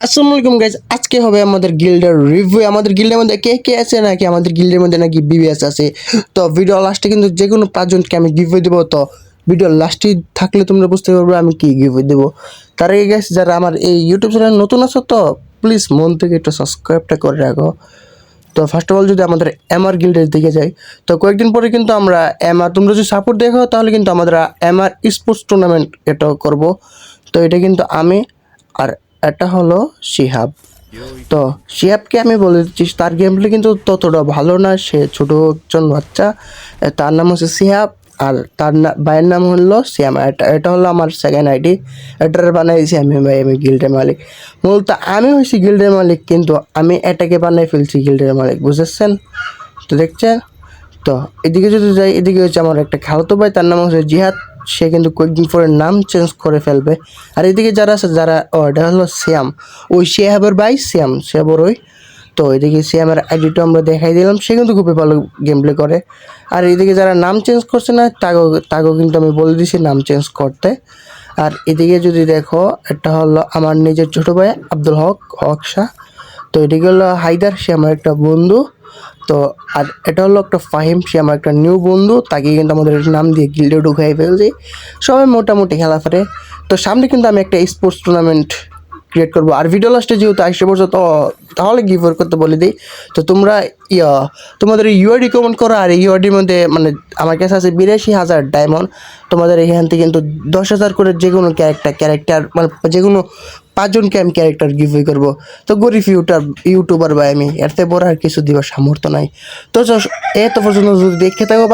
আসসালামু আলাইকুম গাইজ, আজকে হবে আমাদের গিল্ডের রিভিউ। আমাদের গিল্ডের মধ্যে কে কে আছে নাকি আমাদের গিল্ডের মধ্যে নাকি বিবিএস আছে। তো ভিডিও লাস্টে কিন্তু যে কোনো পাঁচজনকে আমি গিভওয়ে দেবো। তো ভিডিও লাস্টে থাকলে তোমরা বুঝতে পারবে আমি কি গিভওয়ে দেবো। তার আগে গাইজ, যারা আমার এই ইউটিউব চ্যানেল নতুন আছো তো প্লিজ মন থেকে একটু সাবস্ক্রাইবটা করে রাখো। তো ফার্স্ট অফ অল যদি আমাদের এমআর গিল্ডের দিকে যাই, তো কয়েকদিন পরে কিন্তু আমরা এমআর, তোমরা যদি সাপোর্ট দেখো তাহলে কিন্তু আমরা এমআর স্পোর্টস টুর্নামেন্ট এটা করব। তো এটা কিন্তু আমি, আর এটা হলো শিহাব। তো শিহাবকে আমি বলে দিচ্ছি তার গেম প্লে কিন্তু ততটা ভালো না, সে ছোট একজন বাচ্চা। তার নাম হচ্ছে শিহাব, আর তার ভাইয়ের নাম হলো শ্যাম। এটা হলো আমার সেকেন্ড আইডি। এটার বানাইছি আমি, ভাই আমি গিল্ডের মালিক। মূলত আমি হয়েছি গিল্ডের মালিক, কিন্তু আমি এটাকে বানাই ফেলছি গিল্ডের মালিক, বুঝেছেন? তো দেখছেন? তো এদিকে যদি যাই, এদিকে হচ্ছে আমার একটা খালাতো ভাই, তার নাম হচ্ছে জিহাদ। সে কিন্তু কয়েকদিন পরে নাম চেঞ্জ করে ফেলবে। আর এদিকে যারা আছে, যারা এটা হলো শ্যাম, ওই শিহাবের ভাই শ্যাম, সে বড়ই। তো এদিকে শ্যামের আইডিটা আমরা দেখাই দিলাম, সে কিন্তু খুবই ভালো গেম প্লে করে। আর এদিকে যারা নাম চেঞ্জ করছে না, তাকেও কিন্তু আমি বলে দিছি নাম চেঞ্জ করতে। আর এদিকে যদি দেখো, এটা হলো আমার নিজের ছোটো ভাই আব্দুল হক শাহ। তো এদিকে হলো হায়দার, সে আমার একটা বন্ধু। তো আর এটা হলো একটা ফাহিম, সে আমার একটা নিউ বন্ধু, তাকে কিন্তু আমাদের নাম দিয়ে গিল্ডে ঢুকাই ফেলছি। সবাই মোটামুটি খেলা পারে। তো সামনে কিন্তু আমি একটা স্পোর্টস টুর্নামেন্ট ক্রিয়েট করবো। আর ভিডিও লাস্টে যেহেতু আসতে বলছো, তো তাহলে গিভওয়ে করতে বলে দিই। তো তোমরা তোমাদের ইউআইডি কমেন্ট করো। আর ইউআইডির মধ্যে মানে আমার কাছে আছে 82,000 ডায়মন্ড। তোমাদের এখান থেকে কিন্তু 10,000 করে যে কোনো ক্যারেক্টার মানে যে কোনো পাঁচজনকে আমি ক্যারেক্টার গিভওয়ে করবো। তো গরিব ইউটিউবার ভাই, আমি এর থেকে বড় আর কিছু দিবার সামর্থ্য নাই। তো এত পর্যন্ত যদি দেখে থাকো ভাই।